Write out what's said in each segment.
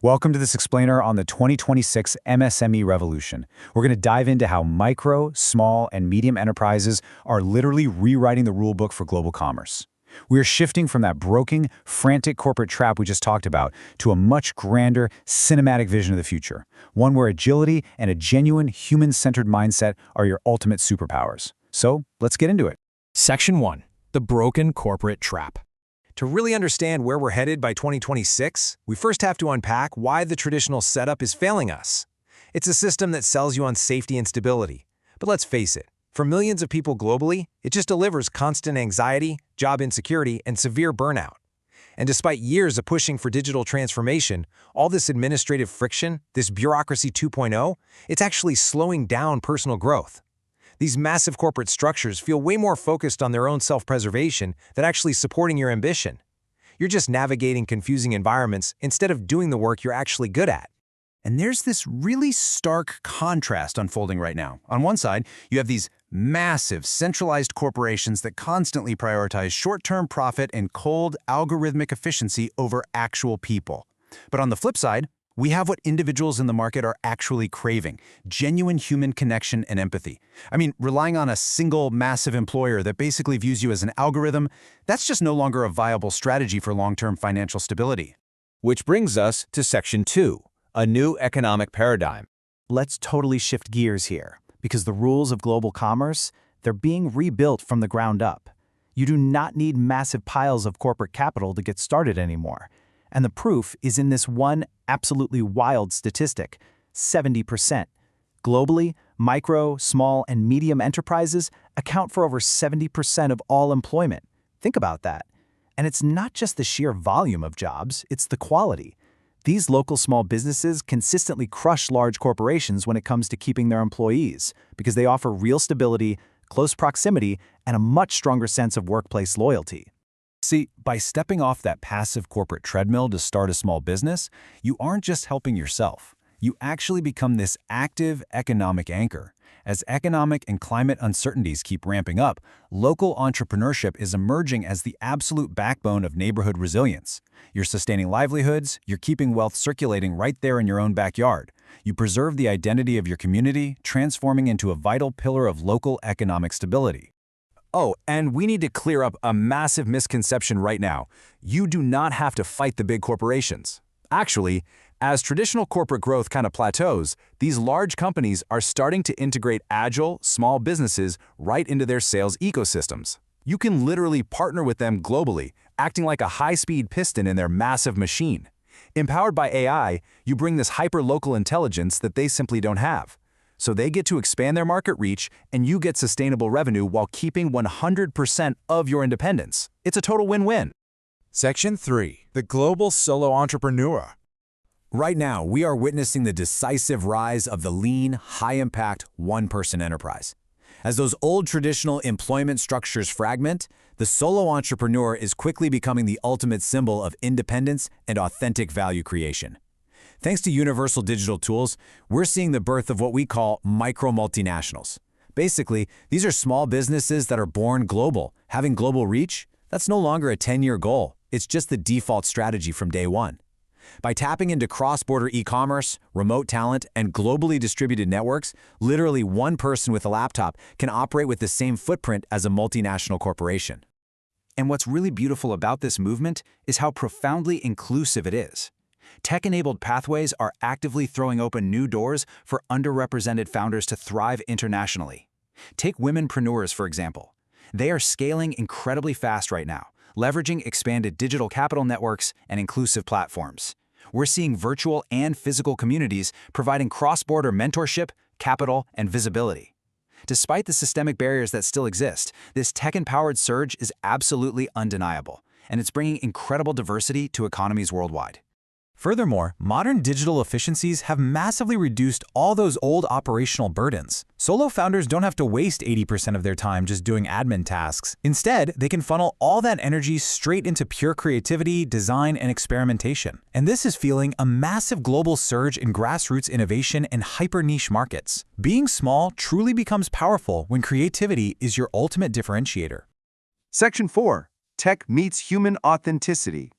Welcome to this explainer on the 2026 MSME revolution. We're going to dive into how micro, small, and medium enterprises are literally rewriting the rulebook for global commerce. We're shifting from that broken, frantic corporate trap we just talked about to a much grander, cinematic vision of the future, one where agility and a genuine, human-centered mindset are your ultimate superpowers. So, let's get into it. Section 1. The Broken Corporate Trap. To really understand where we're headed by 2026, we first have to unpack why the traditional setup is failing us. It's a system that sells you on safety and stability. But let's face it, for millions of people globally, it just delivers constant anxiety, job insecurity, and severe burnout. And despite years of pushing for digital transformation, all this administrative friction, this bureaucracy 2.0, it's actually slowing down personal growth. These massive corporate structures feel way more focused on their own self-preservation than actually supporting your ambition. You're just navigating confusing environments instead of doing the work you're actually good at. And there's this really stark contrast unfolding right now. On one side, you have these massive, centralized corporations that constantly prioritize short-term profit and cold, algorithmic efficiency over actual people. But on the flip side, we have what individuals in the market are actually craving: genuine human connection and empathy. I mean, relying on a single massive employer that basically views you as an algorithm, that's just no longer a viable strategy for long-term financial stability. Which brings us to Section 2, a new economic paradigm. Let's totally shift gears here, because the rules of global commerce, they're being rebuilt from the ground up. You do not need massive piles of corporate capital to get started anymore. And the proof is in this one absolutely wild statistic: 70%. Globally, micro, small, and medium enterprises account for over 70% of all employment. Think about that. And it's not just the sheer volume of jobs, it's the quality. These local small businesses consistently crush large corporations when it comes to keeping their employees, because they offer real stability, close proximity, and a much stronger sense of workplace loyalty. See, by stepping off that passive corporate treadmill to start a small business, you aren't just helping yourself. You actually become this active economic anchor. As economic and climate uncertainties keep ramping up, local entrepreneurship is emerging as the absolute backbone of neighborhood resilience. You're sustaining livelihoods, you're keeping wealth circulating right there in your own backyard. You preserve the identity of your community, transforming into a vital pillar of local economic stability. Oh, and we need to clear up a massive misconception right now. You do not have to fight the big corporations. Actually, as traditional corporate growth kind of plateaus, these large companies are starting to integrate agile, small businesses right into their sales ecosystems. You can literally partner with them globally, acting like a high-speed piston in their massive machine. Empowered by AI, you bring this hyper-local intelligence that they simply don't have. So they get to expand their market reach, and you get sustainable revenue while keeping 100% of your independence. It's a total win-win. Section 3. The Global Solo Entrepreneur. Right now, we are witnessing the decisive rise of the lean, high-impact, one-person enterprise. As those old traditional employment structures fragment, the solo entrepreneur is quickly becoming the ultimate symbol of independence and authentic value creation. Thanks to universal digital tools, we're seeing the birth of what we call micro-multinationals. Basically, these are small businesses that are born global. Having global reach, that's no longer a 10-year goal. It's just the default strategy from day one. By tapping into cross-border e-commerce, remote talent, and globally distributed networks, literally one person with a laptop can operate with the same footprint as a multinational corporation. And what's really beautiful about this movement is how profoundly inclusive it is. Tech-enabled pathways are actively throwing open new doors for underrepresented founders to thrive internationally. Take womenpreneurs, for example. They are scaling incredibly fast right now, leveraging expanded digital capital networks and inclusive platforms. We're seeing virtual and physical communities providing cross-border mentorship, capital, and visibility. Despite the systemic barriers that still exist, this tech-empowered surge is absolutely undeniable, and it's bringing incredible diversity to economies worldwide. Furthermore, modern digital efficiencies have massively reduced all those old operational burdens. Solo founders don't have to waste 80% of their time just doing admin tasks. Instead, they can funnel all that energy straight into pure creativity, design, and experimentation. And this is fueling a massive global surge in grassroots innovation in hyper-niche markets. Being small truly becomes powerful when creativity is your ultimate differentiator. Section 4. Tech meets human authenticity.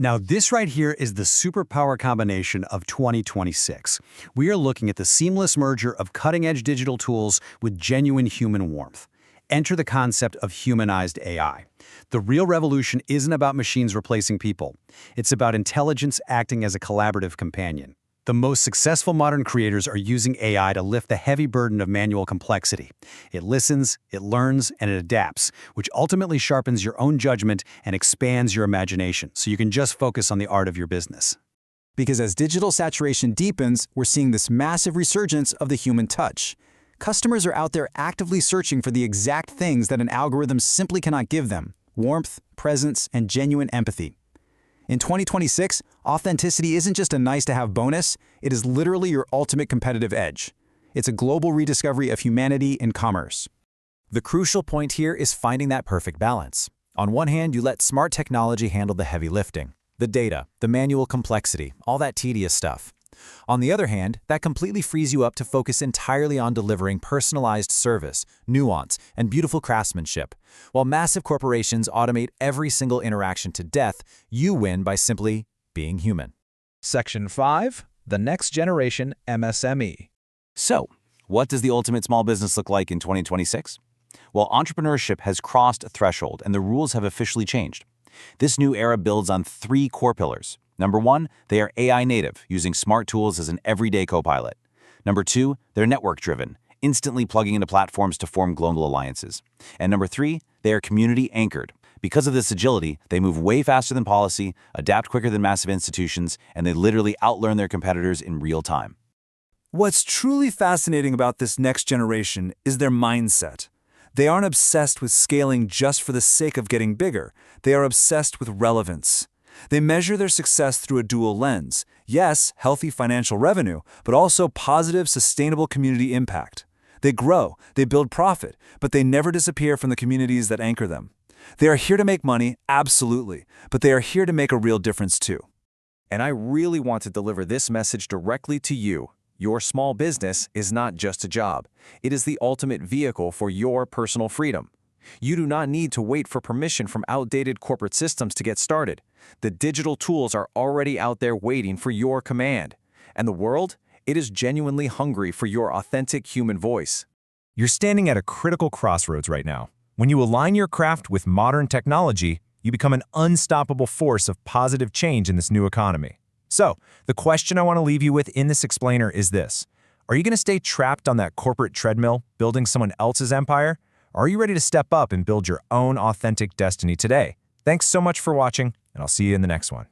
Now, this right here is the superpower combination of 2026. We are looking at the seamless merger of cutting-edge digital tools with genuine human warmth. Enter the concept of humanized AI. The real revolution isn't about machines replacing people. It's about intelligence acting as a collaborative companion. The most successful modern creators are using AI to lift the heavy burden of manual complexity. It listens, it learns, and it adapts, which ultimately sharpens your own judgment and expands your imagination, so you can just focus on the art of your business. Because as digital saturation deepens, we're seeing this massive resurgence of the human touch. Customers are out there actively searching for the exact things that an algorithm simply cannot give them: warmth, presence, and genuine empathy. In 2026, authenticity isn't just a nice-to-have bonus, it is literally your ultimate competitive edge. It's a global rediscovery of humanity in commerce. The crucial point here is finding that perfect balance. On one hand, you let smart technology handle the heavy lifting, the data, the manual complexity, all that tedious stuff. On the other hand, that completely frees you up to focus entirely on delivering personalized service, nuance, and beautiful craftsmanship. While massive corporations automate every single interaction to death, you win by simply being human. Section 5. The Next Generation MSME. So, what does the ultimate small business look like in 2026? Well, entrepreneurship has crossed a threshold and the rules have officially changed. This new era builds on 3 core pillars. Number 1, they are AI native, using smart tools as an everyday co-pilot. Number 2, they're network-driven, instantly plugging into platforms to form global alliances. And number 3, they are community-anchored. Because of this agility, they move way faster than policy, adapt quicker than massive institutions, and they literally outlearn their competitors in real time. What's truly fascinating about this next generation is their mindset. They aren't obsessed with scaling just for the sake of getting bigger. They are obsessed with relevance. They measure their success through a dual lens. Yes, healthy financial revenue, but also positive, sustainable community impact. They grow, they build profit, but they never disappear from the communities that anchor them. They are here to make money, absolutely, but they are here to make a real difference too. And I really want to deliver this message directly to you. Your small business is not just a job. It is the ultimate vehicle for your personal freedom. You do not need to wait for permission from outdated corporate systems to get started. The digital tools are already out there waiting for your command. And the world, it is genuinely hungry for your authentic human voice. You're standing at a critical crossroads right now. When you align your craft with modern technology, you become an unstoppable force of positive change in this new economy. So, the question I want to leave you with in this explainer is this. Are you going to stay trapped on that corporate treadmill, building someone else's empire? Or are you ready to step up and build your own authentic destiny today? Thanks so much for watching, and I'll see you in the next one.